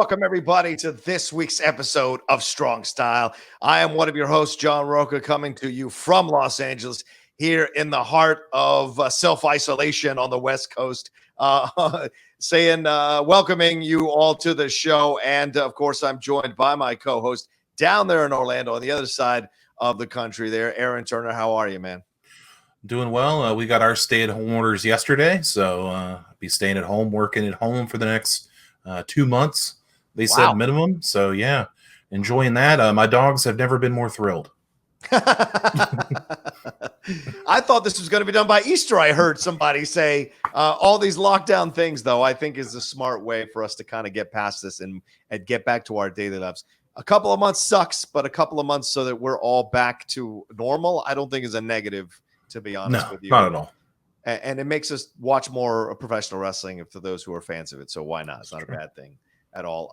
Welcome, everybody, to this week's episode of Strong Style. I am one of your hosts, John Rocha, coming to you from Los Angeles, here in the heart of self-isolation on the West Coast, welcoming you all to the show. And, of course, I'm joined by my co-host down there in Orlando on the other side of the country there. Aaron Turner, how are you, man? Doing well. We got our stay-at-home orders yesterday, so I'll be staying at home, working at home for the next 2 months. They said minimum, so yeah, enjoying that. My dogs have never been more thrilled. I thought this was going to be done by Easter. I heard somebody say all these lockdown things, though, I think is a smart way for us to kind of get past this and get back to our daily lives. A couple of months sucks, but a couple of months so that we're all back to normal, I don't think is a negative, to be honest with you. Not at all. And it makes us watch more professional wrestling for those who are fans of it. So why not? It's not a bad thing at all.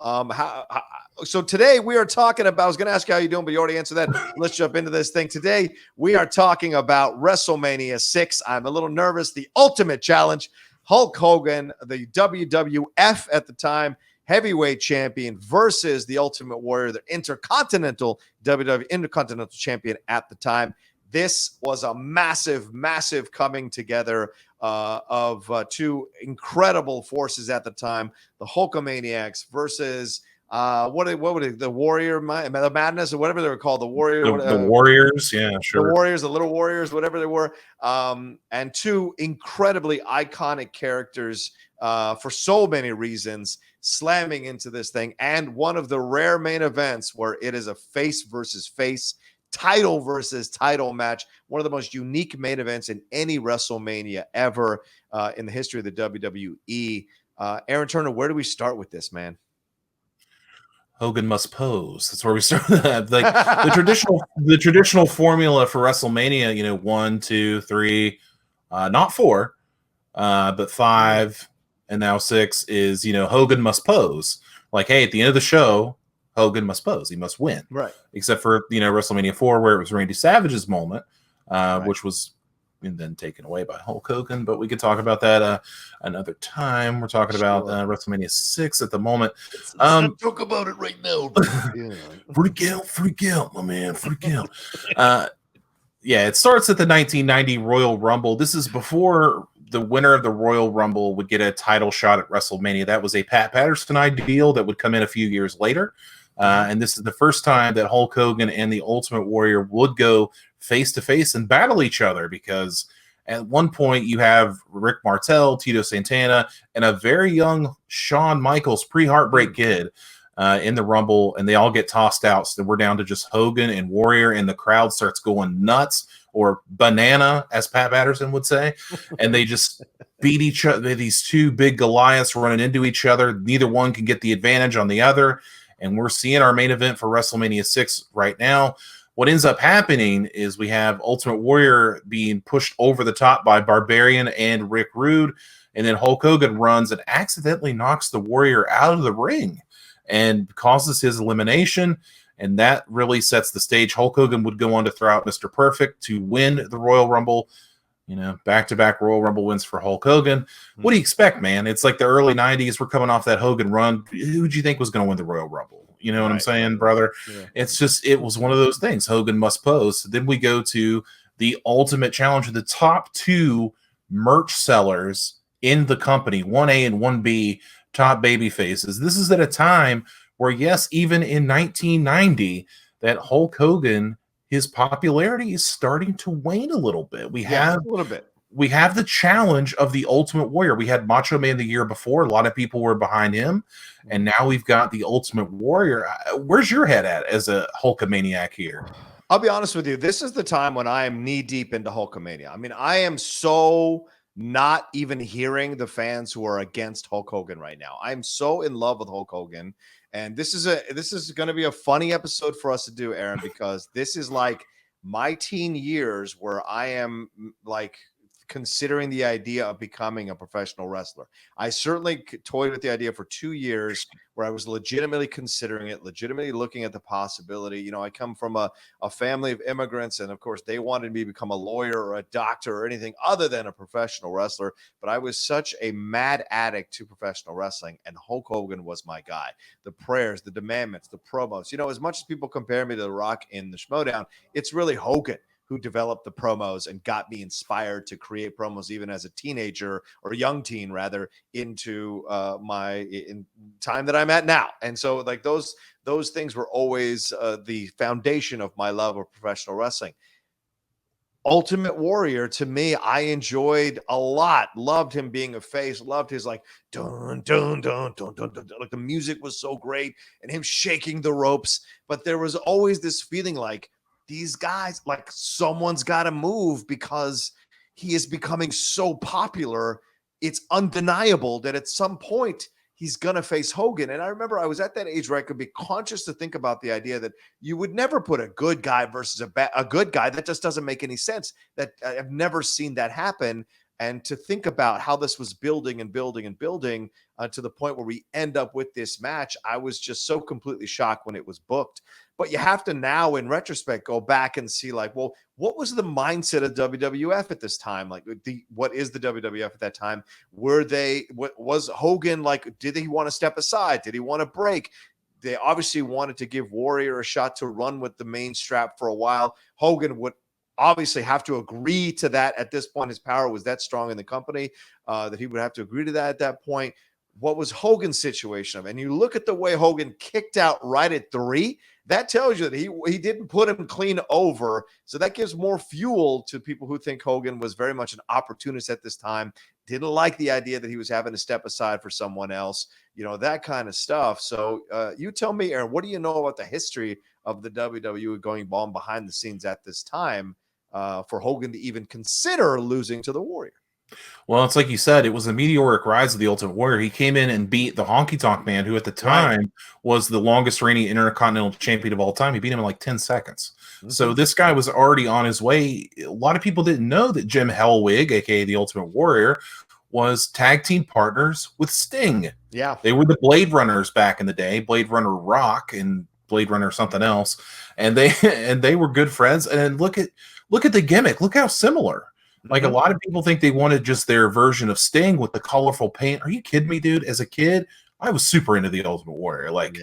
So today we are talking about, I was going to ask you how you're doing, but you already answered that. Let's jump into this thing. Today we are talking about WrestleMania 6. I'm a little nervous. The Ultimate Challenge. Hulk Hogan, the WWF at the time heavyweight champion, versus the Ultimate Warrior, the Intercontinental Champion at the time. This was a massive, massive coming together of two incredible forces at the time. The Hulkamaniacs versus the Warrior, the Madness, or whatever they were called. The Warrior, the Warriors, yeah, sure. The Warriors, the Little Warriors, whatever they were, and two incredibly iconic characters for so many reasons, slamming into this thing, and one of the rare main events where it is a face versus face, title versus title match, one of the most unique main events in any WrestleMania ever in the history of the WWE. Aaron Turner, where do we start with this, man? Hogan must pose. That's where we start. Like the traditional formula for WrestleMania, 1, 2, 3, not 4, but 5, and now 6 is Hogan must pose. Like, hey, at the end of the show, Hogan must pose. He must win. Right. Except for, WrestleMania 4, where it was Randy Savage's moment, which was then taken away by Hulk Hogan. But we could talk about that another time. We're talking about WrestleMania 6 at the moment. Let's talk about it right now. Freak out, my man. Freak out. It starts at the 1990 Royal Rumble. This is before the winner of the Royal Rumble would get a title shot at WrestleMania. That was a Pat Patterson ideal that would come in a few years later. And this is the first time that Hulk Hogan and the Ultimate Warrior would go face-to-face and battle each other, because at one point you have Rick Martel, Tito Santana, and a very young Shawn Michaels, pre-Heartbreak Kid, in the Rumble, and they all get tossed out. So we're down to just Hogan and Warrior, and the crowd starts going nuts, or banana, as Pat Patterson would say, and they just beat each other. These two big Goliaths running into each other. Neither one can get the advantage on the other. And we're seeing our main event for WrestleMania 6 right now. What ends up happening is we have Ultimate Warrior being pushed over the top by Barbarian and Rick Rude, and then Hulk Hogan runs and accidentally knocks the Warrior out of the ring and causes his elimination, and that really sets the stage. Hulk Hogan would go on to throw out Mr. Perfect to win the Royal Rumble. Back-to-back Royal Rumble wins for Hulk Hogan. What do you expect, man? It's like the early 90s. We're coming off that Hogan run. Who do you think was going to win the Royal Rumble? You know what I'm saying, brother? Yeah. It was one of those things. Hogan must pose. So then we go to the Ultimate Challenge, the top 2 merch sellers in the company, 1A and 1B, top baby faces. This is at a time where, yes, even in 1990, that Hulk Hogan, his popularity is starting to wane a little bit. We have the challenge of the Ultimate Warrior. We had Macho Man the year before. A lot of people were behind him. And now we've got the Ultimate Warrior. Where's your head at as a Hulkamaniac here? I'll be honest with you. This is the time when I am knee deep into Hulkamania. I mean, I am so not even hearing the fans who are against Hulk Hogan right now. I'm so in love with Hulk Hogan. And this is going to be a funny episode for us to do, Aaron, because this is like my teen years where I am like considering the idea of becoming a professional wrestler. I certainly toyed with the idea for 2 years where I was legitimately considering it, legitimately looking at the possibility. You know, I come from a family of immigrants, and of course they wanted me to become a lawyer or a doctor or anything other than a professional wrestler. But I was such a mad addict to professional wrestling, and Hulk Hogan was my guy. The prayers, the demandments, the promos. You know, as much as people compare me to The Rock in the Schmodown, it's really Hogan who developed the promos and got me inspired to create promos even as a teenager, or a young teen rather, into my time that I'm at now. And so like those things were always the foundation of my love of professional wrestling. Ultimate Warrior, to me, I enjoyed a lot. Loved him being a face. Loved his like dun dun dun dun dun dun. Like the music was so great, and him shaking the ropes. But there was always this feeling like these guys, like someone's got to move because he is becoming so popular. It's undeniable that at some point he's going to face Hogan. And I remember I was at that age where I could be conscious to think about the idea that you would never put a good guy versus a good guy. That just doesn't make any sense. That I've never seen that happen. And to think about how this was building and building and building to the point where we end up with this match, I was just so completely shocked when it was booked. But you have to now, in retrospect, go back and see like, well, what was the mindset of WWF at this time? Like, what is the WWF at that time? What was Hogan like? Did he want to step aside? Did he want to break? They obviously wanted to give Warrior a shot to run with the main strap for a while. Hogan would obviously have to agree to that at this point. His power was that strong in the company that he would have to agree to that at that point. What was Hogan's situation of? And you look at the way Hogan kicked out right at 3. That tells you that he didn't put him clean over. So that gives more fuel to people who think Hogan was very much an opportunist at this time. Didn't like the idea that he was having to step aside for someone else, you know, that kind of stuff. So you tell me, Aaron, what do you know about the history of the WWE going on behind the scenes at this time for Hogan to even consider losing to the Warrior? Well, it's like you said, it was a meteoric rise of the Ultimate Warrior. He came in and beat the Honky Tonk Man, who at the time was the longest reigning Intercontinental Champion of all time. He beat him in like 10 seconds. Mm-hmm. So this guy was already on his way. A lot of people didn't know that Jim Hellwig, aka the Ultimate Warrior, was tag team partners with Sting. Yeah. They were the Blade Runners back in the day, Blade Runner Rock and Blade Runner something else. And they were good friends. And look at the gimmick. Look how similar. Like a lot of people think they wanted just their version of Sting with the colorful paint. Are you kidding me, dude? As a kid, I was super into the Ultimate Warrior. Like,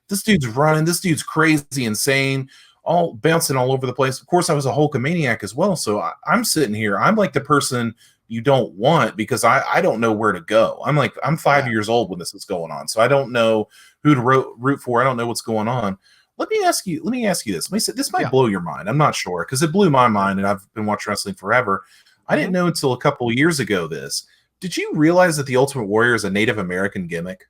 this dude's running, this dude's crazy, insane, all bouncing all over the place. Of course, I was a Hulkamaniac as well. So I'm sitting here. I'm like the person you don't want because I don't know where to go. I'm 5 years old when this is going on. So I don't know who to root for. I don't know what's going on. Let me ask you this. This might blow your mind. I'm not sure because it blew my mind and I've been watching wrestling forever. I didn't know until a couple of years ago this. Did you realize that the Ultimate Warrior is a Native American gimmick?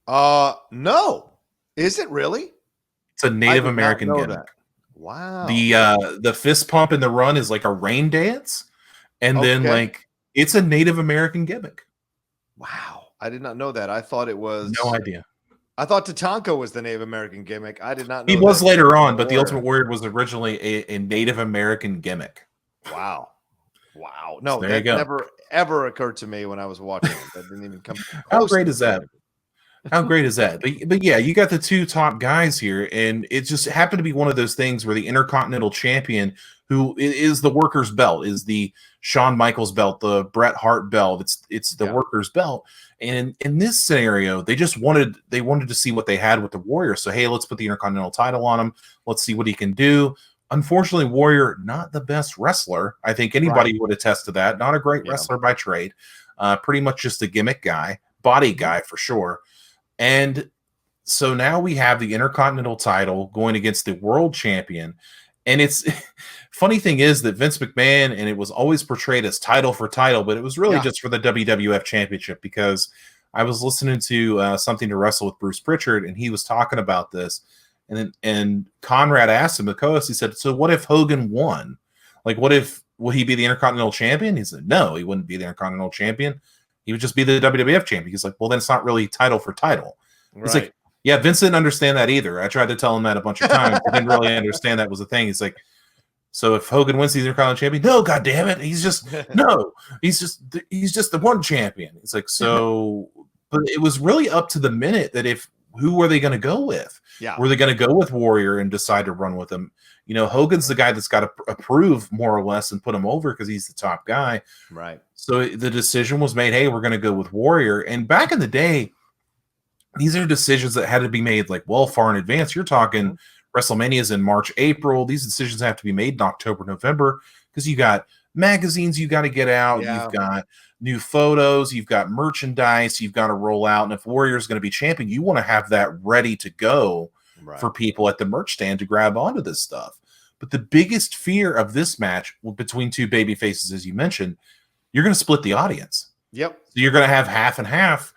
No. Is it really? It's a Native American gimmick. That. Wow. The fist pump and the run is like a rain dance. And then like it's a Native American gimmick. Wow. I did not know that. I thought it was no idea. I thought Tatanka was the Native American gimmick. I did not know he was later on, but the Ultimate Warrior was originally a Native American gimmick. Wow. No, so that never ever occurred to me when I was watching it. That didn't even come. How great is that? How great is that? But yeah, you got the two top guys here, and it just happened to be one of those things where the Intercontinental Champion, who is the worker's belt, is the Shawn Michaels belt, the Bret Hart belt. It's the worker's belt. And in this scenario, they wanted to see what they had with the Warrior. So hey, let's put the Intercontinental title on him. Let's see what he can do. Unfortunately, Warrior, not the best wrestler. I think anybody would attest to that. Not a great wrestler by trade. Pretty much just a gimmick guy, body guy for sure. And so now we have the Intercontinental title going against the world champion. And it's funny thing is that Vince McMahon, and it was always portrayed as title for title, but it was really just for the WWF championship, because I was listening to Something to Wrestle with Bruce Pritchard, and he was talking about this. And Conrad asked him, the co-host, he said, so what if Hogan won? Like, would he be the Intercontinental Champion? He said, no, he wouldn't be the Intercontinental Champion. He would just be the WWF Champion. He's like, well, then it's not really title for title. He's like, yeah, Vince didn't understand that either. I tried to tell him that a bunch of times. He didn't really understand that was a thing. He's like, So if Hogan wins the Intercontinental Champion, no, God damn it, he's just the one champion. It's like, so, but it was really up to the minute that who were they going to go with? Yeah. Were they going to go with Warrior and decide to run with him? You know, Hogan's the guy that's got to approve more or less and put him over because he's the top guy. Right. So the decision was made, hey, we're going to go with Warrior. And back in the day, these are decisions that had to be made like well far in advance. You're talking WrestleMania's in March, April. These decisions have to be made in October, November, because you got magazines you got to get out. Yeah. You've got new photos. You've got merchandise you've got to roll out. And if Warrior's going to be champion, you want to have that ready to go for people at the merch stand to grab onto this stuff. But the biggest fear of this match between two baby faces, as you mentioned, you're going to split the audience. Yep. So you're going to have half and half.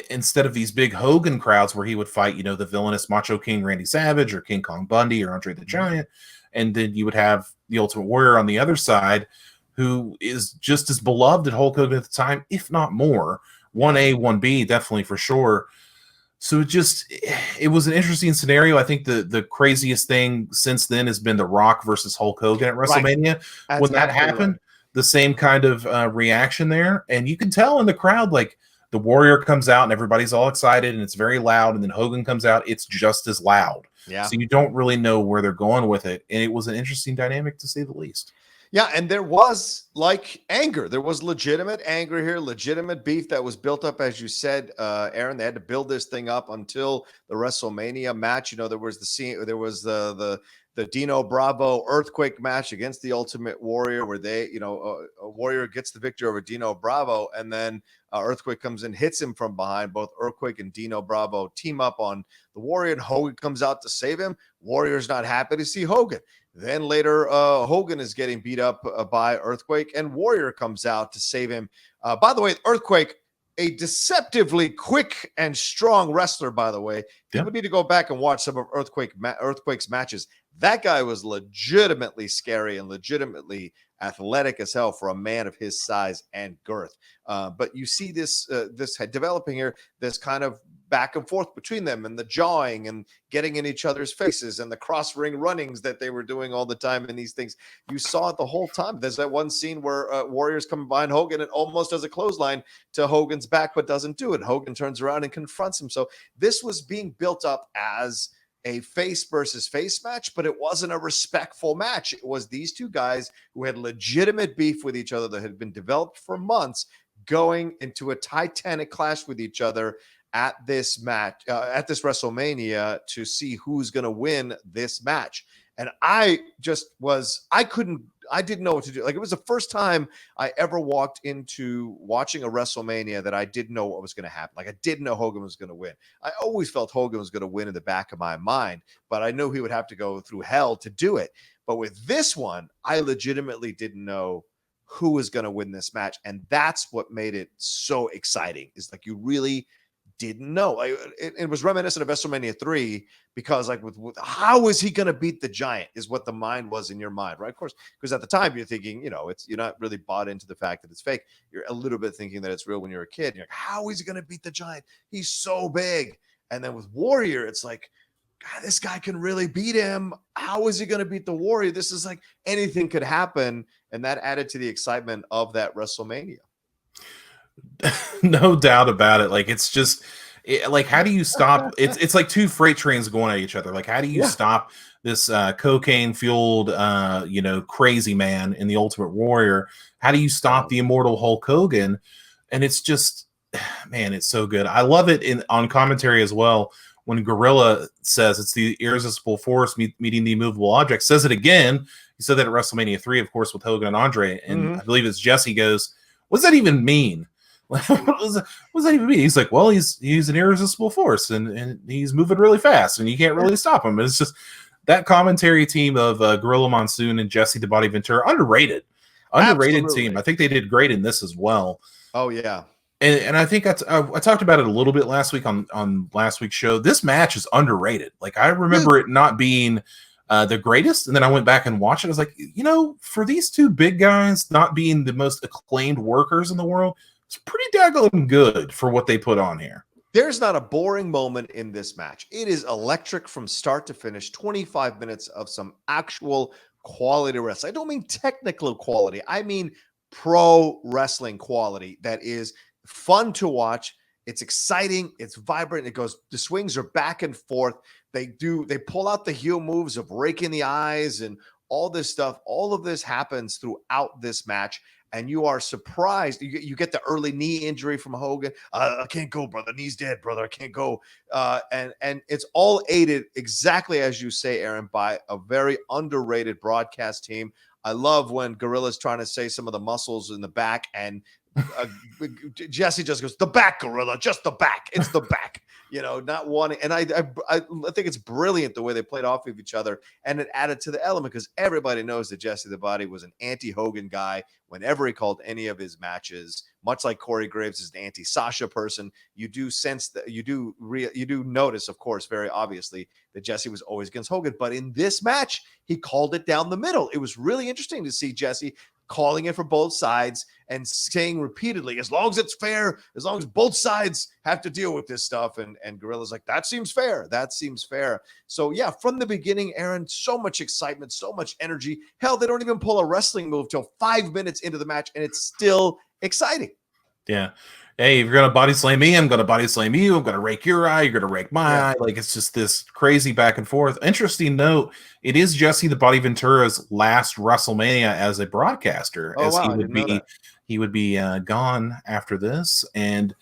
Instead of these big Hogan crowds where he would fight, you know, the villainous Macho King Randy Savage or King Kong Bundy or Andre the Giant, and then you would have the Ultimate Warrior on the other side, who is just as beloved at Hulk Hogan at the time, if not more. 1A, 1B, definitely for sure. So it was an interesting scenario. I think the craziest thing since then has been The Rock versus Hulk Hogan at WrestleMania. Right. When that happened, the same kind of reaction there, and you can tell in the crowd, like, the Warrior comes out and everybody's all excited and it's very loud. And then Hogan comes out, it's just as loud. Yeah. So you don't really know where they're going with it. And it was an interesting dynamic to say the least. Yeah. And there was like anger. There was legitimate anger here, legitimate beef that was built up, as you said, Aaron. They had to build this thing up until the WrestleMania match. You know, there was the scene, there was the Dino Bravo earthquake match against the Ultimate Warrior, where they, you know, a Warrior gets the victory over Dino Bravo, and then Earthquake comes in, hits him from behind. Both Earthquake and Dino Bravo team up on the Warrior, and Hogan comes out to save him. Warrior's not happy to see Hogan. Then later, Hogan is getting beat up by Earthquake, and Warrior comes out to save him. By the way, Earthquake, a deceptively quick and strong wrestler, by the way. People need to go back and watch some of Earthquake's matches. That guy was legitimately scary and legitimately athletic as hell for a man of his size and girth. But you see this developing here, this kind of back and forth between them, and the jawing and getting in each other's faces and the cross ring runnings that they were doing all the time in these things. You saw it the whole time. There's that one scene where Warrior's coming behind Hogan and almost does a clothesline to Hogan's back, but doesn't do it. Hogan turns around and confronts him. So this was being built up as a face versus face match, but it wasn't a respectful match. It was these two guys who had legitimate beef with each other that had been developed for months, going into a titanic clash with each other at this match, at this WrestleMania, to see who's going to win this match. And I didn't know what to do. Like, it was the first time I ever walked into watching a WrestleMania that I didn't know what was going to happen. Like, I didn't know Hogan was going to win. I always felt Hogan was going to win in the back of my mind, but I knew he would have to go through hell to do it. But with this one, I legitimately didn't know who was going to win this match. And that's what made it so exciting, is like, you really didn't know. It was reminiscent of WrestleMania 3, because like with how is he going to beat the Giant is what the mind was in your mind, right? Of course, because at the time you're thinking, you know, you're not really bought into the fact that it's fake. You're a little bit thinking that it's real when you're a kid. You're like, how is he going to beat the Giant? He's so big. And then with Warrior, it's like, God, this guy can really beat him. How is he going to beat the Warrior? This is like, anything could happen. And that added to the excitement of that WrestleMania. No doubt about it. Like, it's just like, how do you stop? It's like two freight trains going at each other. Like, how do you stop this cocaine fueled, crazy man in the Ultimate Warrior? How do you stop the immortal Hulk Hogan? And it's just, man, it's so good. I love it on commentary as well. When Gorilla says it's the irresistible force meeting the immovable object, says it again. He said that at WrestleMania 3, of course, with Hogan and Andre. And I believe it's Jesse goes, what does that even mean? what does that even mean? He's like, well, he's an irresistible force, and he's moving really fast, and you can't really stop him. And it's just that commentary team of Gorilla Monsoon and Jesse the Body Ventura, underrated team. I think they did great in this as well. Oh yeah. And I think I talked about it a little bit last week on last week's show. This match is underrated. Like, I remember it not being the greatest, and then I went back and watched it. I was like, for these two big guys not being the most acclaimed workers in the world, it's pretty daggone good for what they put on here. There's not a boring moment in this match. It is electric from start to finish. 25 minutes of some actual quality wrestling. I don't mean technical quality. I mean pro wrestling quality that is fun to watch. It's exciting. It's vibrant. It goes, the swings are back and forth. They pull out the heel moves of raking the eyes and all this stuff. All of this happens throughout this match. And you are surprised. You get the early knee injury from Hogan. I can't go, brother. Knee's dead, brother. I can't go. And it's all aided, exactly as you say, Aaron, by a very underrated broadcast team. I love when Gorilla's trying to say some of the muscles in the back, and Jesse just goes, the back, Gorilla, just the back. It's the back, not wanting. And I think it's brilliant the way they played off of each other, and it added to the element because everybody knows that Jesse the Body was an anti-Hogan guy whenever he called any of his matches. Much like Corey Graves is an anti-Sasha person, you do sense that you do notice, of course, very obviously, that Jesse was always against Hogan. But in this match, he called it down the middle. It was really interesting to see Jesse calling it for both sides and saying repeatedly, as long as it's fair, as long as both sides have to deal with this stuff. And Gorilla's like, that seems fair. That seems fair. So yeah, from the beginning, Aaron, so much excitement, so much energy. Hell, they don't even pull a wrestling move till 5 minutes into the match, and it's still exciting. Yeah. Hey, if you're going to body slam me, I'm going to body slam you. I'm going to rake your eye. You're going to rake my eye. Like, it's just this crazy back and forth. Interesting note, it is Jesse the Body Ventura's last WrestleMania as a broadcaster. Oh, wow, he would be gone after this, and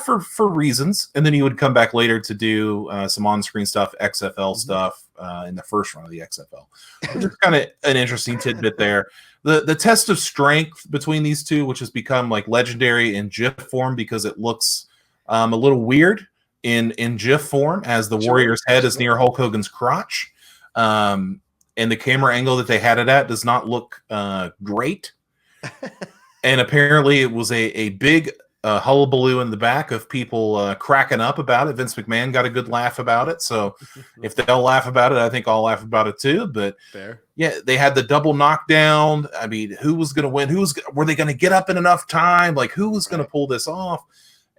for reasons. And then he would come back later to do some on-screen stuff, XFL stuff in the first run of the XFL. Which is kind of an interesting tidbit there. The test of strength between these two, which has become like legendary in GIF form because it looks a little weird in GIF form as the Warrior's head is near Hulk Hogan's crotch. And the camera angle that they had it at does not look great. And apparently it was a big hullabaloo in the back of people cracking up about it. Vince McMahon got a good laugh about it. So if they'll laugh about it, I think I'll laugh about it too. But fair. Yeah, they had the double knockdown. I mean, who was going to win? Were they going to get up in enough time? Like, who was going to pull this off?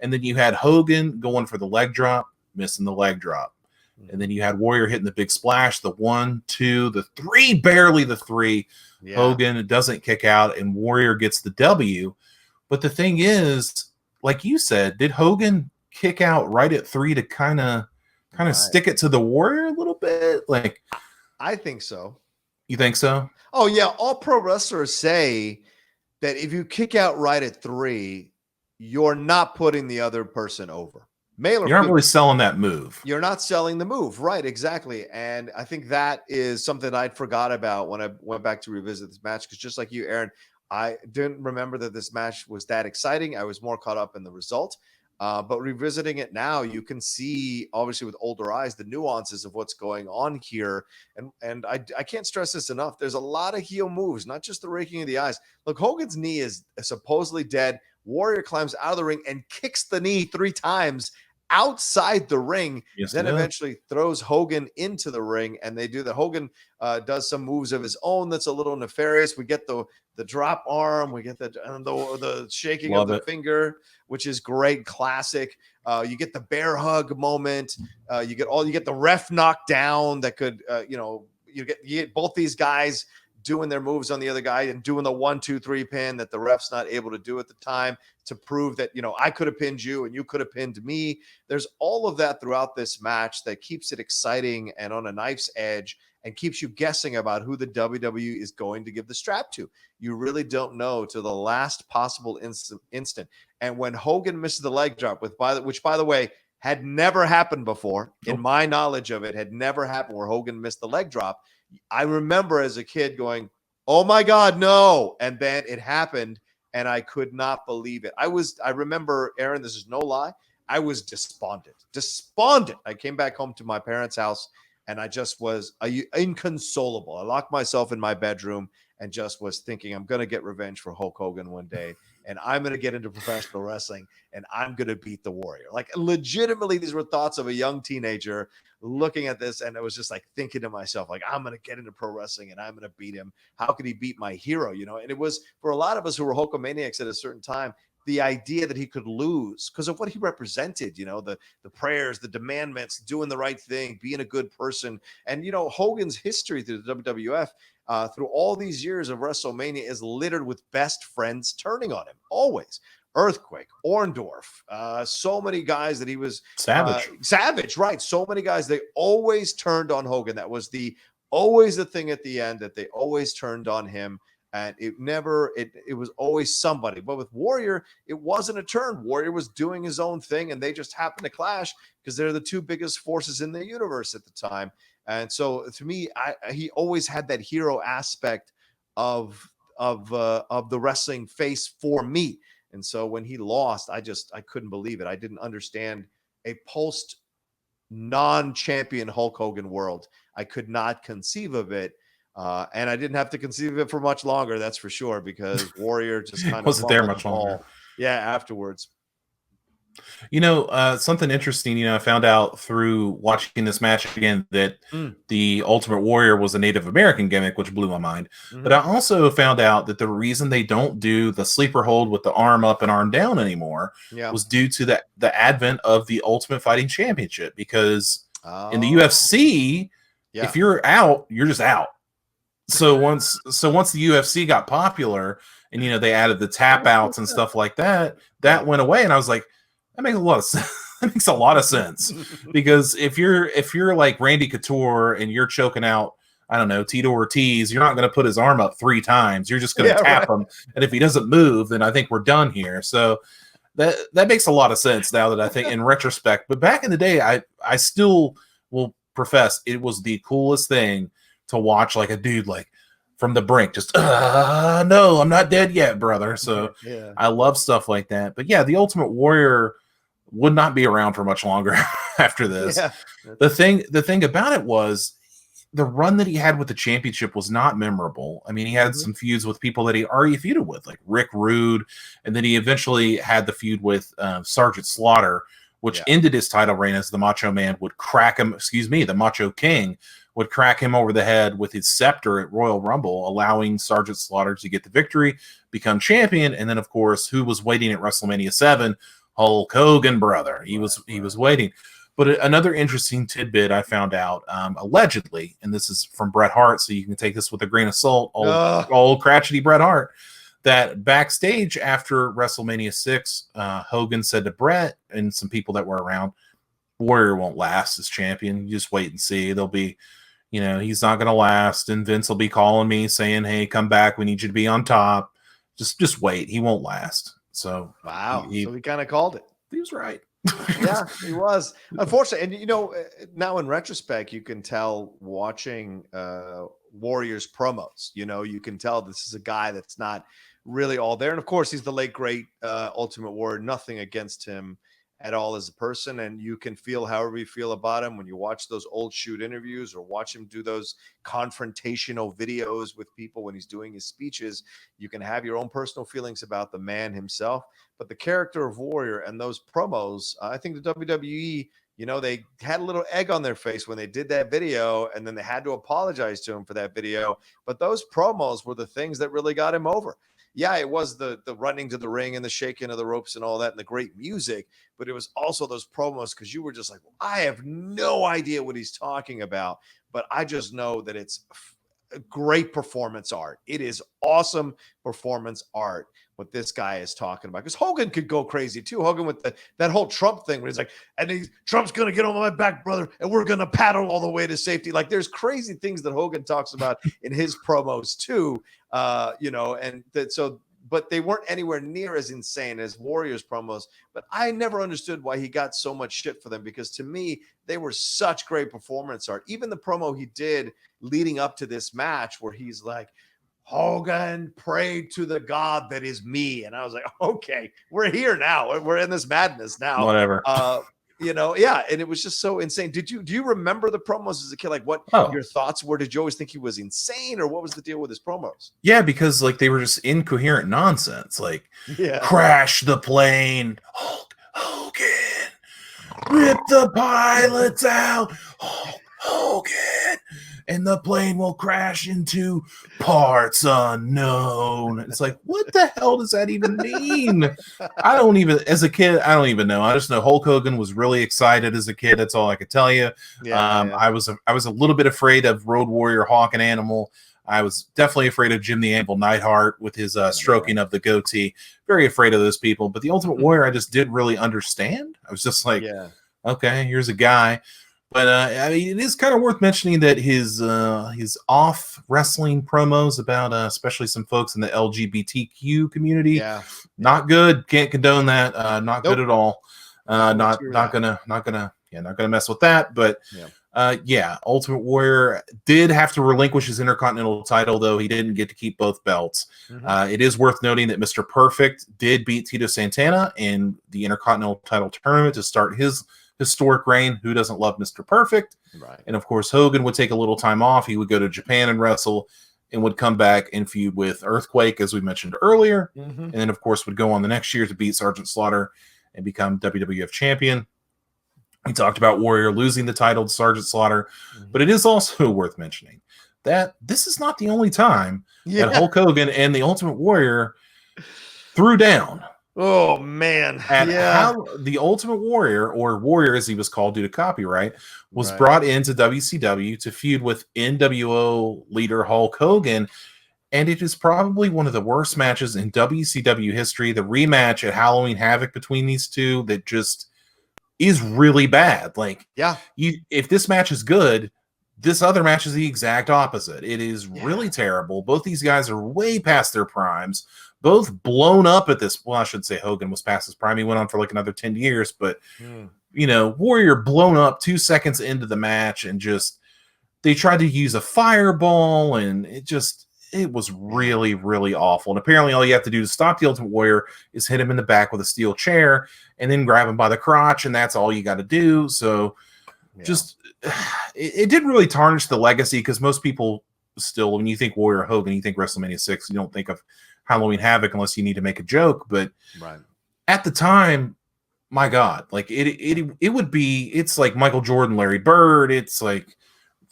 And then you had Hogan going for the leg drop, missing the leg drop. And then you had Warrior hitting the big splash, the 1, 2, the 3, barely the 3. Yeah. Hogan doesn't kick out, and Warrior gets the W. But the thing is, like you said, did Hogan kick out right at 3 to kind of stick it to the Warrior a little bit? Like, I think so. You think so? Oh, yeah. All pro wrestlers say that if you kick out right at 3, you're not putting the other person over. You're not really selling that move. You're not selling the move. Right, exactly. And I think that is something I'd forgot about when I went back to revisit this match. Because just like you, Aaron, I didn't remember that this match was that exciting. I was more caught up in the result. But revisiting it now, you can see, obviously with older eyes, the nuances of what's going on here. And I can't stress this enough. There's a lot of heel moves, not just the raking of the eyes. Look, Hogan's knee is supposedly dead. Warrior climbs out of the ring and kicks the knee 3 times outside the ring, then eventually throws Hogan into the ring, and they do that. Hogan does some moves of his own that's a little nefarious. We get the drop arm, we get the shaking of the finger, which is great, classic. You get the bear hug moment. You get the ref knocked down. That could you get both these guys doing their moves on the other guy and doing the 1, 2, 3 pin that the ref's not able to do at the time to prove that, I could have pinned you and you could have pinned me. There's all of that throughout this match that keeps it exciting and on a knife's edge and keeps you guessing about who the WWE is going to give the strap to. You really don't know to the last possible instant. And when Hogan misses the leg drop, which by the way, had never happened before, in my knowledge of it, had never happened where Hogan missed the leg drop. I remember as a kid going, oh my God, no. And then it happened and I could not believe it. I remember, Aaron, this is no lie. I was despondent. I came back home to my parents' house and I just was inconsolable. I locked myself in my bedroom and just was thinking, I'm going to get revenge for Hulk Hogan one day. And I'm going to get into professional wrestling and I'm going to beat the Warrior. Like, legitimately, these were thoughts of a young teenager looking at this. And I was just like thinking to myself, like, I'm going to get into pro wrestling and I'm going to beat him. How could he beat my hero? And it was for a lot of us who were Hulkamaniacs at a certain time. the idea that he could lose because of what he represented, the prayers, the demandments, doing the right thing, being a good person. And, Hogan's history through the WWF, through all these years of WrestleMania, is littered with best friends turning on him, always. Earthquake, Orndorff, so many guys that he was Savage, right? So many guys, they always turned on Hogan. That was always the thing at the end, that they always turned on him. And it was always somebody. But with Warrior, it wasn't a turn. Warrior was doing his own thing, and they just happened to clash because they're the two biggest forces in the universe at the time. And so, to me, he always had that hero aspect of the wrestling face for me. And so when he lost, I couldn't believe it. I didn't understand a post non-champion Hulk Hogan world. I could not conceive of it. And I didn't have to conceive of it for much longer, that's for sure, because Warrior just kind of wasn't there much longer. Yeah, afterwards. Something interesting, I found out through watching this match again that the Ultimate Warrior was a Native American gimmick, which blew my mind. Mm-hmm. But I also found out that the reason they don't do the sleeper hold with the arm up and arm down anymore was due to the advent of the Ultimate Fighting Championship. Because in the UFC, if you're out, you're just out. So once the UFC got popular and they added the tap outs and stuff like that went away, and I was like, that makes a lot of sense. That makes a lot of sense because if you're like Randy Couture and you're choking out, I don't know, Tito Ortiz, you're not going to put his arm up 3 times. You're just going to tap him, and if he doesn't move, then I think we're done here. So that makes a lot of sense now that I think in retrospect. But back in the day, I still will profess it was the coolest thing to watch, like a dude like from the brink, just no, I'm not dead yet, brother. So I love stuff like that. But yeah, the Ultimate Warrior would not be around for much longer after this. Yeah. The thing about it was the run that he had with the championship was not memorable. I mean, he had some feuds with people that he already feuded with, like Rick Rude, and then he eventually had the feud with Sergeant Slaughter, which ended his title reign as the Macho Man would crack him. The Macho King would crack him over the head with his scepter at Royal Rumble, allowing Sergeant Slaughter to get the victory, become champion, and then, of course, who was waiting at WrestleMania 7? Hulk Hogan, brother. He was waiting. But another interesting tidbit I found out, allegedly, and this is from Bret Hart, so you can take this with a grain of salt, old crotchety Bret Hart, that backstage after WrestleMania 6, Hogan said to Bret and some people that were around, Warrior won't last as champion. You just wait and see. They'll be... he's not going to last, and Vince will be calling me saying, hey, come back. We need you to be on top. Just wait. He won't last. So, wow. So he kind of called it. He was right. Yeah, he was. Unfortunately, and, now in retrospect, you can tell watching Warrior's promos, you can tell this is a guy that's not really all there. And, of course, he's the late, great Ultimate Warrior. Nothing against him at all as a person, and you can feel however you feel about him when you watch those old shoot interviews or watch him do those confrontational videos with people when he's doing his speeches. You can have your own personal feelings about the man himself, but the character of Warrior and those promos, I think the WWE, they had a little egg on their face when they did that video, and then they had to apologize to him for that video. But those promos were the things that really got him over. Yeah, it was the running to the ring and the shaking of the ropes and all that and the great music, but it was also those promos because you were just like, I have no idea what he's talking about, but I just know that it's great performance art. It is awesome performance art what this guy is talking about, because Hogan could go crazy too. Hogan with that whole Trump thing where he's like, and Trump's going to get on my back, brother, and we're going to paddle all the way to safety. Like there's crazy things that Hogan talks about in his promos too. But they weren't anywhere near as insane as Warrior's promos. But I never understood why he got so much shit for them, because to me, they were such great performance art. Even the promo he did leading up to this match where he's like, Hogan prayed to the God that is me. And I was like, okay, we're here now. We're in this madness now. Whatever. And it was just so insane. Do you remember the promos as a kid? Like what your thoughts were? Did you always think he was insane, or what was the deal with his promos? Yeah, because like they were just incoherent nonsense. Like crash the plane, Hulk Hogan, rip the pilots out, Hulk Hogan. and the plane will crash into parts unknown. It's like, what the hell does that even mean? I don't even, as a kid, I don't even know. I just know Hulk Hogan was really excited as a kid. That's all I could tell you. I was a little bit afraid of Road Warrior Hawk and Animal. I was definitely afraid of Jim the Anvil Neidhart with his stroking of the goatee. Very afraid of those people. But the Ultimate Warrior, I just didn't really understand. I was just like, okay, here's a guy. But I mean, it is kind of worth mentioning that his off wrestling promos about especially some folks in the LGBTQ community, not good. Can't condone that. Not good at all. Not gonna mess with that. But Ultimate Warrior did have to relinquish his Intercontinental title, though he didn't get to keep both belts. It is worth noting that Mr. Perfect did beat Tito Santana in the Intercontinental title tournament to start his historic reign. Who doesn't love Mr. Perfect? Right. And of course, Hogan would take a little time off. He would go to Japan and wrestle, and would come back and feud with Earthquake, as we mentioned earlier. And then, of course, would go on the next year to beat Sergeant Slaughter and become WWF champion. We talked about Warrior losing the title to Sergeant Slaughter, but it is also worth mentioning that this is not the only time that Hulk Hogan and the Ultimate Warrior threw down. Oh, man. How the Ultimate Warrior, or Warrior as he was called due to copyright, was brought into WCW to feud with NWO leader Hulk Hogan. And it is probably one of the worst matches in WCW history. The rematch at Halloween Havoc between these two that just is really bad. Like, if this match is good, this other match is the exact opposite. It is really terrible. Both these guys are way past their primes, both blown up at this. Well, I should say Hogan was past his prime. He went on for like another 10 years, but you know, Warrior blown up 2 seconds into the match, and just, they tried to use a fireball, and it was really, really awful. And apparently all you have to do to stop the Ultimate Warrior is hit him in the back with a steel chair and then grab him by the crotch, and that's all you got to do. So it didn't really tarnish the legacy, because most people still, when you think Warrior Hogan, you think WrestleMania 6. You don't think of Halloween Havoc unless you need to make a joke. But at the time, my God, like it's like Michael Jordan, Larry Bird. It's like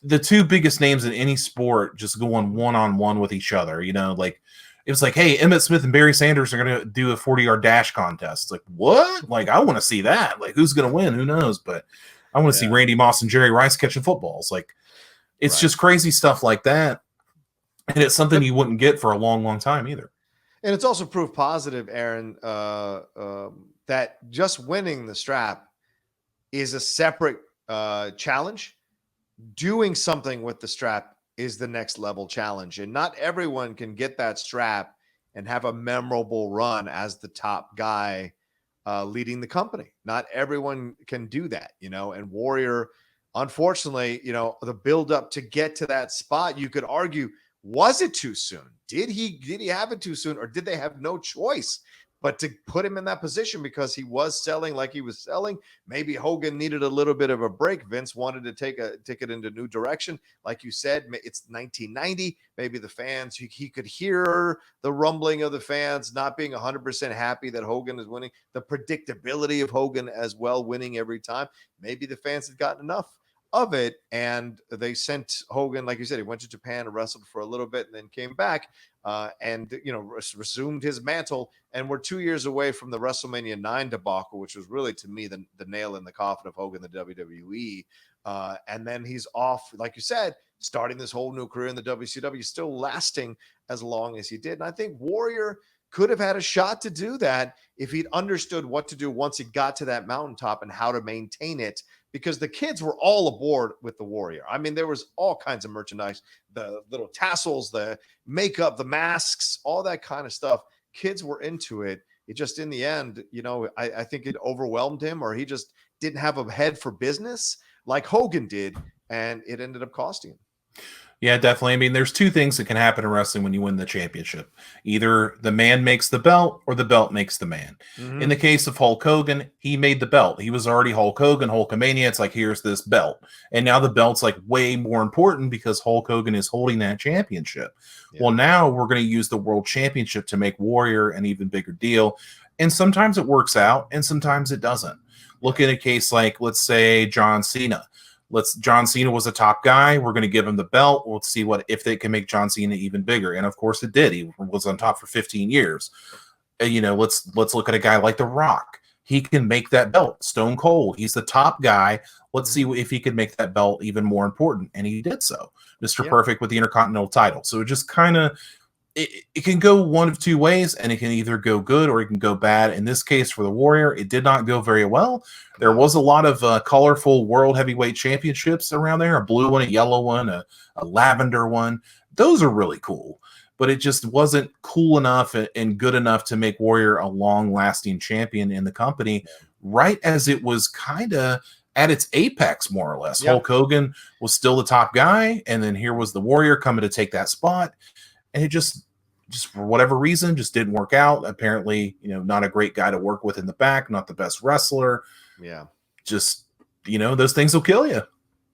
the two biggest names in any sport just going one-on-one with each other. You know, like, it was like, hey, Emmett Smith and Barry Sanders are going to do a 40-yard dash contest. It's like, what? Like, I want to see that. Like, who's going to win? Who knows? But I want to see Randy Moss and Jerry Rice catching footballs. Like, it's just crazy stuff like that. And it's something you wouldn't get for a long, long time either. And it's also proof positive, Aaron, that just winning the strap is a separate challenge. Doing something with the strap is the next level challenge. And not everyone can get that strap and have a memorable run as the top guy leading the company. Not everyone can do that, you know. And Warrior, unfortunately, you know, the build up to get to that spot, you could argue, was it too soon? Did he have it too soon, or did they have no choice but to put him in that position because he was selling like he was selling? Maybe Hogan needed a little bit of a break. Vince wanted to take it into a new direction. Like you said, it's 1990. Maybe the fans, he could hear the rumbling of the fans not being 100% happy that Hogan is winning, the predictability of Hogan as well, winning every time. Maybe the fans had gotten enough of it, and they sent Hogan, like you said, he went to Japan and wrestled for a little bit and then came back and, you know, resumed his mantle. And we're 2 years away from the WrestleMania 9 debacle, which was really, to me, the nail in the coffin of Hogan, the WWE. And then he's off, like you said, starting this whole new career in the WCW, still lasting as long as he did. And I think Warrior could have had a shot to do that if he'd understood what to do once he got to that mountaintop and how to maintain it, because the kids were all aboard with the Warrior. I mean, there was all kinds of merchandise, the little tassels, the makeup, the masks, all that kind of stuff. Kids were into it. It just, in the end, you know, I think it overwhelmed him, or he just didn't have a head for business like Hogan did, and it ended up costing him. Yeah, definitely. I mean, there's two things that can happen in wrestling when you win the championship. Either the man makes the belt, or the belt makes the man. Mm-hmm. In the case of Hulk Hogan, he made the belt. He was already Hulk Hogan, Hulkamania. It's like, here's this belt. And now the belt's like way more important because Hulk Hogan is holding that championship. Yeah. Well, now we're going to use the world championship to make Warrior an even bigger deal. And sometimes it works out, and sometimes it doesn't. Look at a case like, let's say, John Cena. John Cena was a top guy. We're going to give him the belt. We'll see if they can make John Cena even bigger. And of course it did. He was on top for 15 years. Let's look at a guy like The Rock. He can make that belt. Stone Cold, he's the top guy. Let's see if he could make that belt even more important. And he did so. Mr. Perfect with the Intercontinental title. So it just kind of, it can go one of two ways, and it can either go good or it can go bad. In this case, for the Warrior, it did not go very well. There was a lot of colorful World Heavyweight Championships around there, a blue one, a yellow one, a lavender one. Those are really cool, but it just wasn't cool enough and good enough to make Warrior a long-lasting champion in the company, right as it was kind of at its apex, more or less. Hulk Hogan was still the top guy, and then here was the Warrior coming to take that spot. And it just for whatever reason, just didn't work out. Apparently, not a great guy to work with in the back, not the best wrestler. Yeah. Just, those things will kill you.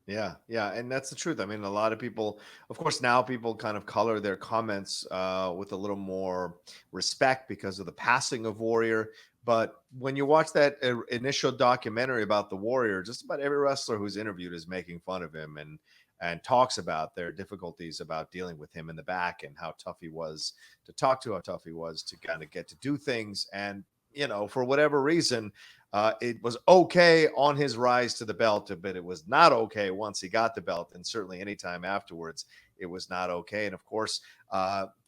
Yeah. Yeah. And that's the truth. I mean, a lot of people, of course, now people kind of color their comments with a little more respect because of the passing of Warrior. But when you watch that initial documentary about the Warrior, just about every wrestler who's interviewed is making fun of him and talks about their difficulties about dealing with him in the back and how tough he was to talk to, how tough he was to kind of get to do things. And, for whatever reason, it was okay on his rise to the belt, but it was not okay once he got the belt. And certainly anytime afterwards, it was not okay. And of course,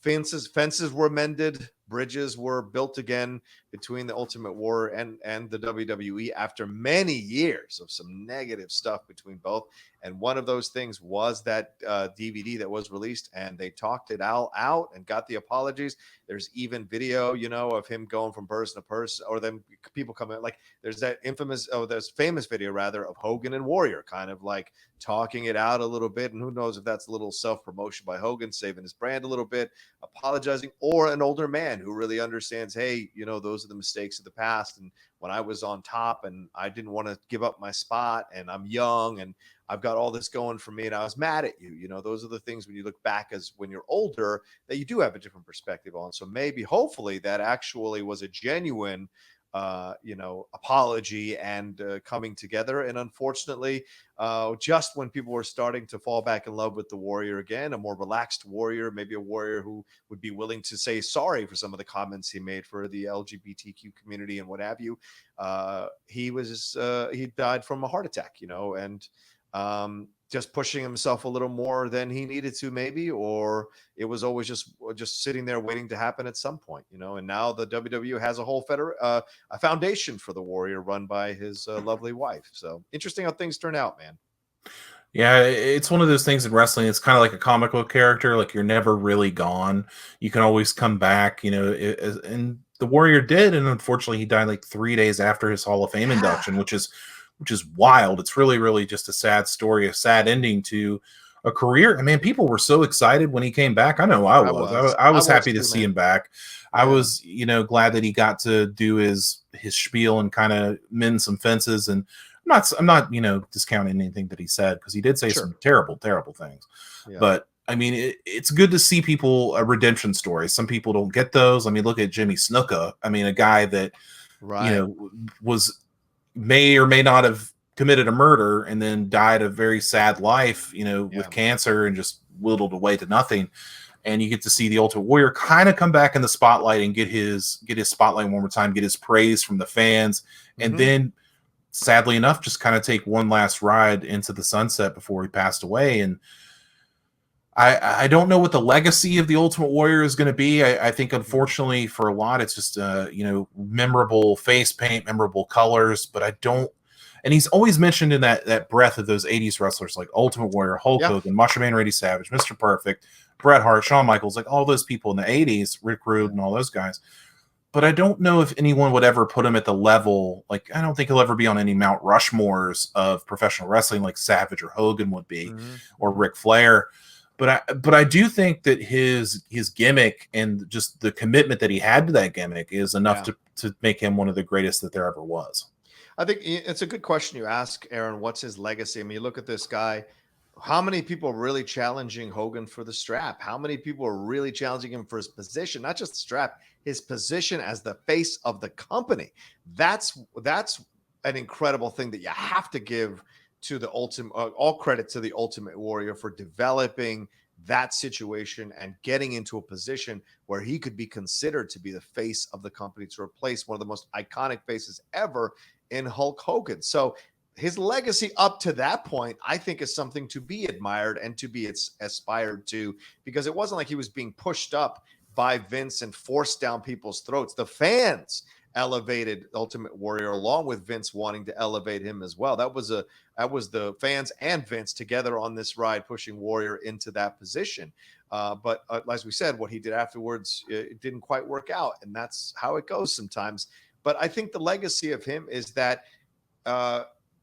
fences were mended, bridges were built again between the Ultimate Warrior and the WWE after many years of some negative stuff between both. And one of those things was that DVD that was released, and they talked it all out and got the apologies. There's even video, of him going from person to person, or then people coming like there's that famous video rather of Hogan and Warrior kind of like talking it out a little bit. And who knows if that's a little self-promotion by Hogan, saving his brand a little bit, apologizing, or an older man who really understands, hey, those are the mistakes of the past. And when I was on top and I didn't want to give up my spot, and I'm young and I've got all this going for me and I was mad at you. Those are the things when you look back as when you're older that you do have a different perspective on. So maybe, hopefully, that actually was a genuine apology and coming together. And unfortunately, just when people were starting to fall back in love with the Warrior again, a more relaxed Warrior, maybe a Warrior who would be willing to say sorry for some of the comments he made for the LGBTQ community and what have you, he died from a heart attack, and just pushing himself a little more than he needed to, maybe, or it was always just sitting there waiting to happen at some point, and now the WWE has a whole a foundation for the Warrior run by his lovely wife. So interesting how things turn out, man. Yeah, it's one of those things in wrestling. It's kind of like a comic book character. Like, you're never really gone. You can always come back, and the Warrior did. And unfortunately, he died like 3 days after his Hall of Fame induction, which is wild. It's really, really just a sad story, a sad ending to a career. I mean, people were so excited when he came back. I know I was happy to see him back. Yeah. I was, glad that he got to do his spiel and kind of mend some fences. And I'm not, discounting anything that he said, because he did say some terrible, terrible things. Yeah. But I mean, it's good to see people a redemption story. Some people don't get those. I mean, look at Jimmy Snuka. I mean, a guy that, may or may not have committed a murder and then died a very sad life, with cancer and just whittled away to nothing. And you get to see the Ultimate Warrior kind of come back in the spotlight and get his spotlight one more time, get his praise from the fans. And then, sadly enough, just kind of take one last ride into the sunset before he passed away. And I don't know what the legacy of the Ultimate Warrior is going to be. I think, unfortunately, for a lot, it's just, memorable face paint, memorable colors, but I don't. And he's always mentioned in that breath of those 80s wrestlers like Ultimate Warrior, Hulk Hogan, Macho Man Randy Savage, Mr. Perfect, Bret Hart, Shawn Michaels, like all those people in the 80s, Rick Rude and all those guys. But I don't know if anyone would ever put him at the level, like, I don't think he'll ever be on any Mount Rushmores of professional wrestling like Savage or Hogan would be, or Ric Flair. But I do think that his gimmick and just the commitment that he had to that gimmick is enough to make him one of the greatest that there ever was. I think it's a good question you ask, Aaron. What's his legacy? I mean, you look at this guy. How many people are really challenging Hogan for the strap? How many people are really challenging him for his position? Not just the strap, his position as the face of the company. That's an incredible thing that you have to give to the ultimate, all credit to the Ultimate Warrior for developing that situation and getting into a position where he could be considered to be the face of the company to replace one of the most iconic faces ever in Hulk Hogan. So his legacy up to that point, I think, is something to be admired and to be aspired to, because it wasn't like he was being pushed up by Vince and forced down people's throats. The fans elevated Ultimate Warrior along with Vince wanting to elevate him as well. That was the fans and Vince together on this ride pushing Warrior into that position. But as we said, what he did afterwards, it didn't quite work out, and that's how it goes sometimes. But I think the legacy of him is that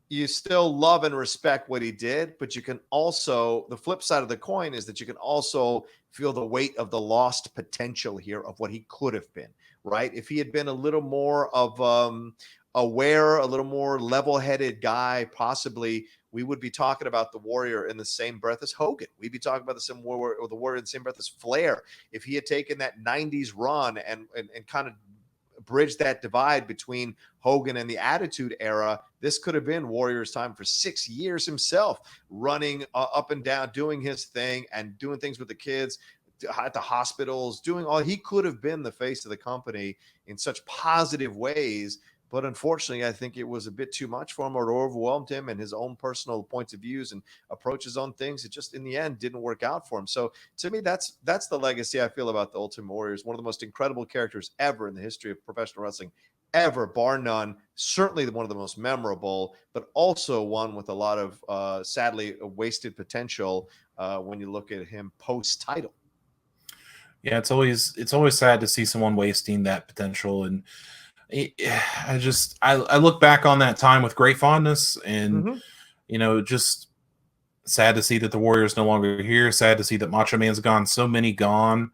you still love and respect what he did, but you can also, the flip side of the coin is that you can also feel the weight of the lost potential here of what he could have been, right? If he had been a little more of aware, a little more level-headed guy, possibly we would be talking about the Warrior in the same breath as Hogan. We'd be talking about the Warrior in the same breath as Flair. If he had taken that 90s run and kind of bridge that divide between Hogan and the Attitude Era, this could have been Warrior's time for 6 years himself, running up and down, doing his thing and doing things with the kids at the hospitals, doing all. He could have been the face of the company in such positive ways. But unfortunately, I think it was a bit too much for him, or it overwhelmed him and his own personal points of views and approaches on things. It just, in the end, didn't work out for him. So to me, that's the legacy I feel about the Ultimate Warrior. One of the most incredible characters ever in the history of professional wrestling, ever, bar none. Certainly one of the most memorable, but also one with a lot of, sadly, wasted potential when you look at him post-title. Yeah, it's always sad to see someone wasting that potential. And I look back on that time with great fondness, and just sad to see that the Warrior's no longer here. Sad to see that Macho Man's gone. So many gone.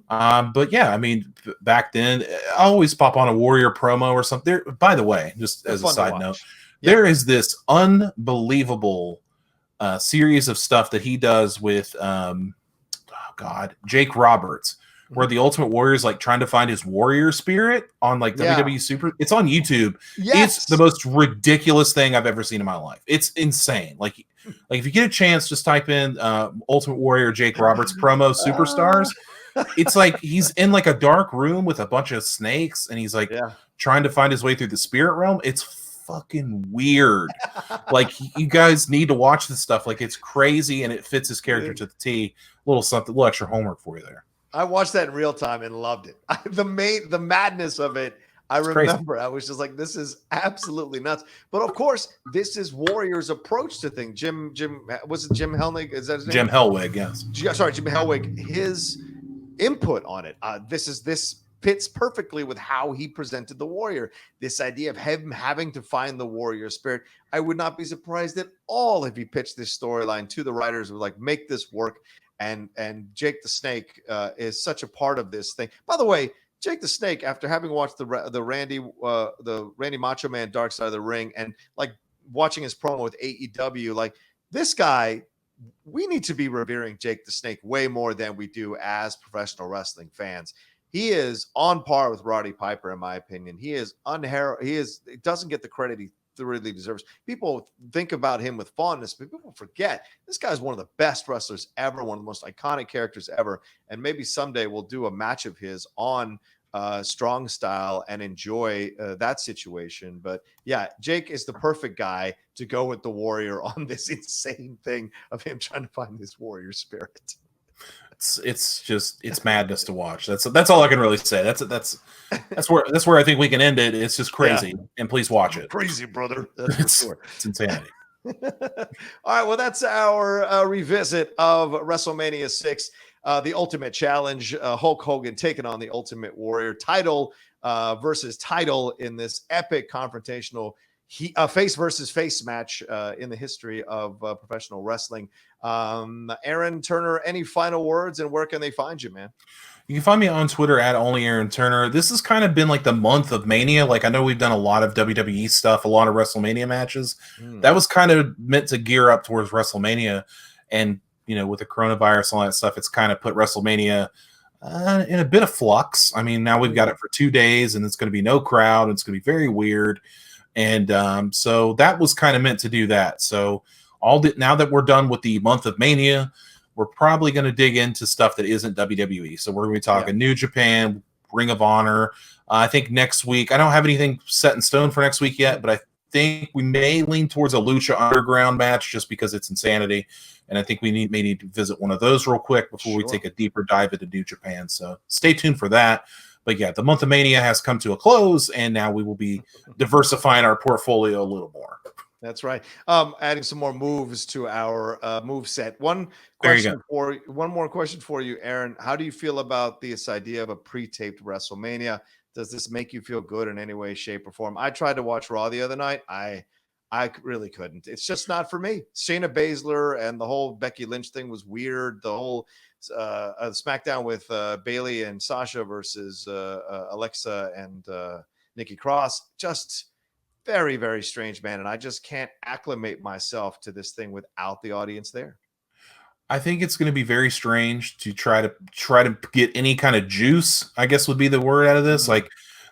But yeah, I mean, back then, I always pop on a Warrior promo or something. By the way, just as a side note, there is this unbelievable series of stuff that he does with Jake Roberts, where the Ultimate Warrior is like trying to find his warrior spirit on like WWE Super. It's on YouTube. Yes. It's the most ridiculous thing I've ever seen in my life. It's insane. Like if you get a chance, just type in Ultimate Warrior Jake Roberts promo superstars. It's like he's in like a dark room with a bunch of snakes, and he's like trying to find his way through the spirit realm. It's fucking weird. Like, you guys need to watch this stuff. Like, it's crazy, and it fits his character to the T. Little extra homework for you there. I watched that in real time and loved it. The madness of it. I remember crazy. I was just like, this is absolutely nuts. But of course, this is Warrior's approach to things. Jim was it Jim Hellwig? Is that his name? Jim Hellwig, yes. Sorry, Jim Hellwig. His input on it. This fits perfectly with how he presented the Warrior. This idea of him having to find the Warrior spirit. I would not be surprised at all if he pitched this storyline to the writers, with like, make this work. And Jake the Snake is such a part of this thing. By the way, Jake the Snake, after having watched the Randy Macho Man Dark Side of the Ring, and like watching his promo with AEW, like, this guy, we need to be revering Jake the Snake way more than we do as professional wrestling fans. He is on par with Roddy Piper, in my opinion. He doesn't get the credit he really deserves. People think about him with fondness, but people forget this guy's one of the best wrestlers ever, one of the most iconic characters ever. And maybe someday we'll do a match of his on Strong Style and enjoy that situation. But yeah, Jake is the perfect guy to go with the Warrior on this insane thing of him trying to find this warrior spirit. It's madness to watch. That's all I can really say. That's where I think we can end it. It's just crazy, and please watch it. Crazy, brother. That's for sure. It's insanity. All right, well, that's our revisit of WrestleMania 6, the Ultimate Challenge. Hulk Hogan taking on the Ultimate Warrior, title versus title in this epic confrontational face versus face match in the history of professional wrestling. Aaron Turner, any final words, and where can they find you, man? You can find me on Twitter at only Aaron Turner. This has kind of been like the month of Mania. Like, I know we've done a lot of WWE stuff, a lot of WrestleMania matches. That was kind of meant to gear up towards WrestleMania. And, with the coronavirus and all that stuff, it's kind of put WrestleMania in a bit of flux. I mean, now we've got it for 2 days, and it's going to be no crowd. It's going to be very weird. And so that was kind of meant to do that. So now that we're done with the month of Mania, we're probably going to dig into stuff that isn't WWE. So we're going to be talking New Japan, Ring of Honor. I think next week, I don't have anything set in stone for next week yet, but I think we may lean towards a Lucha Underground match just because it's insanity. And I think we may need to visit one of those real quick before we take a deeper dive into New Japan. So stay tuned for that. But yeah, the month of Mania has come to a close, and now we will be diversifying our portfolio a little more. That's right. Adding some more moves to our move set. One more question for you, Aaron. How do you feel about this idea of a pre-taped WrestleMania? Does this make you feel good in any way, shape, or form? I tried to watch Raw the other night. I really couldn't. It's just not for me. Shayna Baszler and the whole Becky Lynch thing was weird. The whole SmackDown with Bayley and Sasha versus Alexa and Nikki Cross, just very, very strange, man. And I just can't acclimate myself to this thing without the audience there. I think it's going to be very strange to try to get any kind of juice, I guess would be the word out of this. Like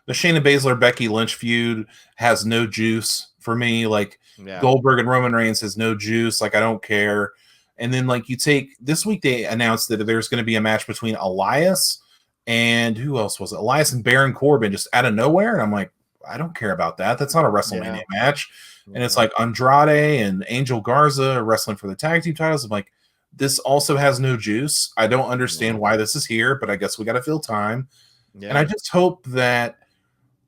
the Shayna Baszler Becky Lynch feud has no juice for me. Like Goldberg and Roman Reigns has no juice. Like I don't care. And then like you take this week, they announced that there's going to be a match between Elias and who else was it? Elias and Baron Corbin just out of nowhere. And I'm like, I don't care about that. That's not a WrestleMania match. And it's like Andrade and Angel Garza wrestling for the tag team titles. I'm like, this also has no juice. I don't understand why this is here, but I guess we got to fill time. And I just hope that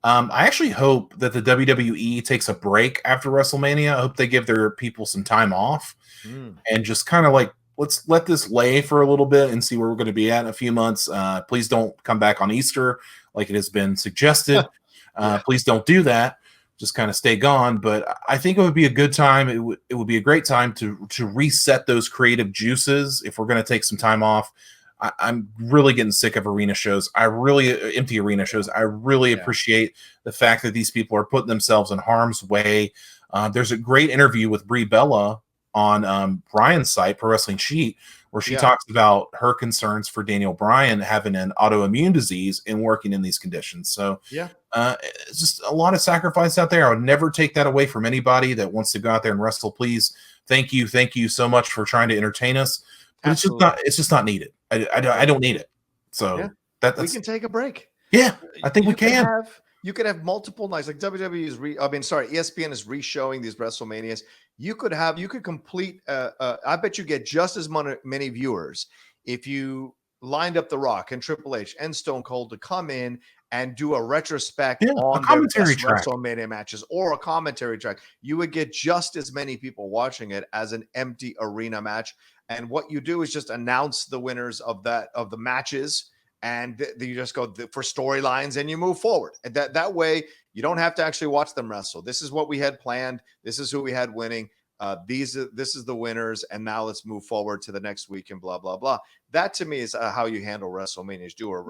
I actually hope that the WWE takes a break after WrestleMania. I hope they give their people some time off and just kind of like, let's let this lay for a little bit and see where we're going to be at in a few months. Please don't come back on Easter like it has been suggested. Please don't do that. Just kind of stay gone. But I think it would be a good time. It would be a great time to reset those creative juices if we're going to take some time off. I'm really getting sick of arena shows. Empty arena shows. I really appreciate the fact that these people are putting themselves in harm's way. There's a great interview with Brie Bella on Brian's site, Pro Wrestling Sheet, where she talks about her concerns for Daniel Bryan having an autoimmune disease and working in these conditions. So it's just a lot of sacrifice out there. I would never take that away from anybody that wants to go out there and wrestle. Please, thank you so much for trying to entertain us. But it's just not needed. I don't need it. So we can take a break. Yeah, I think we can. You could have multiple nights, like WWE is ESPN is re-showing these WrestleManias. You could complete. I bet you get just as many viewers if you lined up The Rock and Triple H and Stone Cold to come in and do a retrospect on commentary WrestleMania matches or a commentary track. You would get just as many people watching it as an empty arena match. And what you do is just announce the winners of the matches. And you just go for storylines and you move forward. And that way, you don't have to actually watch them wrestle. This is what we had planned. This is who we had winning. This is the winners. And now let's move forward to the next week and blah, blah, blah. That to me is how you handle WrestleMania, is do a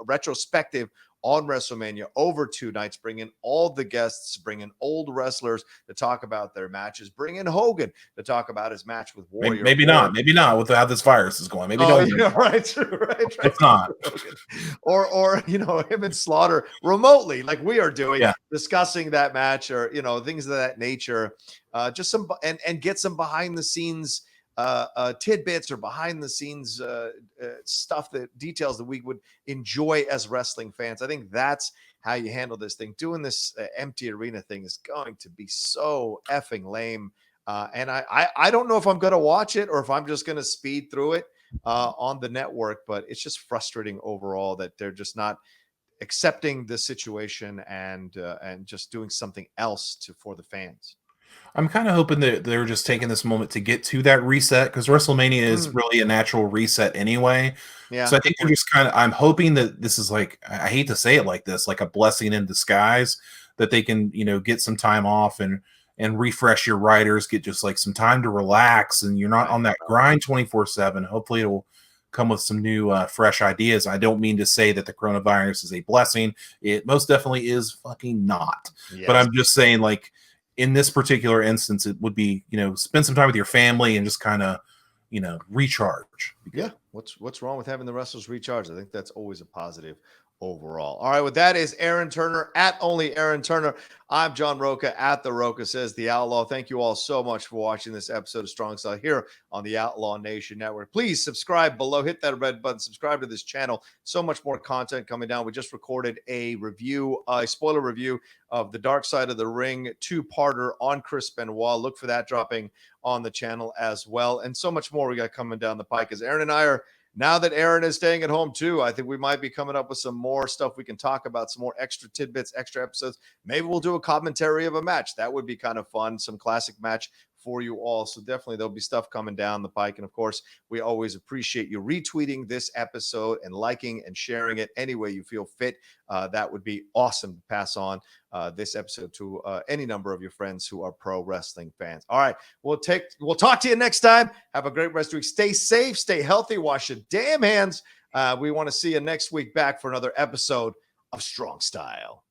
retrospective on WrestleMania over 2 nights, bring in all the guests, bring in old wrestlers to talk about their matches, bring in Hogan to talk about his match with Warrior. Maybe not with how this virus is going. Maybe right. It's not. Or him and Slaughter remotely, like we are doing, discussing that match, or things of that nature. Just some and get some behind the scenes tidbits or behind the scenes stuff, that details that we would enjoy as wrestling fans. I think that's how you handle this thing. Doing this empty arena thing is going to be so effing lame. And I don't know if I'm going to watch it or if I'm just going to speed through it on the network, but it's just frustrating overall that they're just not accepting the situation and just doing something else for the fans. I'm kind of hoping that they're just taking this moment to get to that reset, because WrestleMania is really a natural reset anyway. Yeah. So I think they're just I'm hoping that this is like, I hate to say it like this, like a blessing in disguise, that they can, get some time off and refresh your writers, get just like some time to relax, and you're not on that grind 24/7. Hopefully it'll come with some new fresh ideas. I don't mean to say that the coronavirus is a blessing. It most definitely is fucking not. Yes. But I'm just saying, like, in this particular instance, it would be, spend some time with your family and just kind of, recharge. recharge. Yeah. What's wrong with having the wrestlers recharge? I think that's always a positive overall. All right. Well, that is Aaron Turner at Only Aaron Turner. I'm John Rocha at The Rocha Says the Outlaw. Thank you all so much for watching this episode of Strong Style here on the Outlaw Nation Network. Please subscribe below, hit that red button, subscribe to this channel. So much more content coming down. We just recorded a review, a spoiler review of the Dark Side of the Ring 2-parter on Chris Benoit. Look for that dropping on the channel as well. And so much more we got coming down the pike as Aaron and I are, now that Aaron is staying at home too, I think we might be coming up with some more stuff we can talk about, some more extra tidbits, extra episodes. Maybe we'll do a commentary of a match. That would be kind of fun. Some classic match for you all. So definitely there'll be stuff coming down the pike. And of course, we always appreciate you retweeting this episode and liking and sharing it any way you feel fit. That would be awesome to pass on this episode to any number of your friends who are pro wrestling fans. All right. We'll talk to you next time. Have a great rest of the week. Stay safe, stay healthy, wash your damn hands. We want to see you next week back for another episode of Strong Style.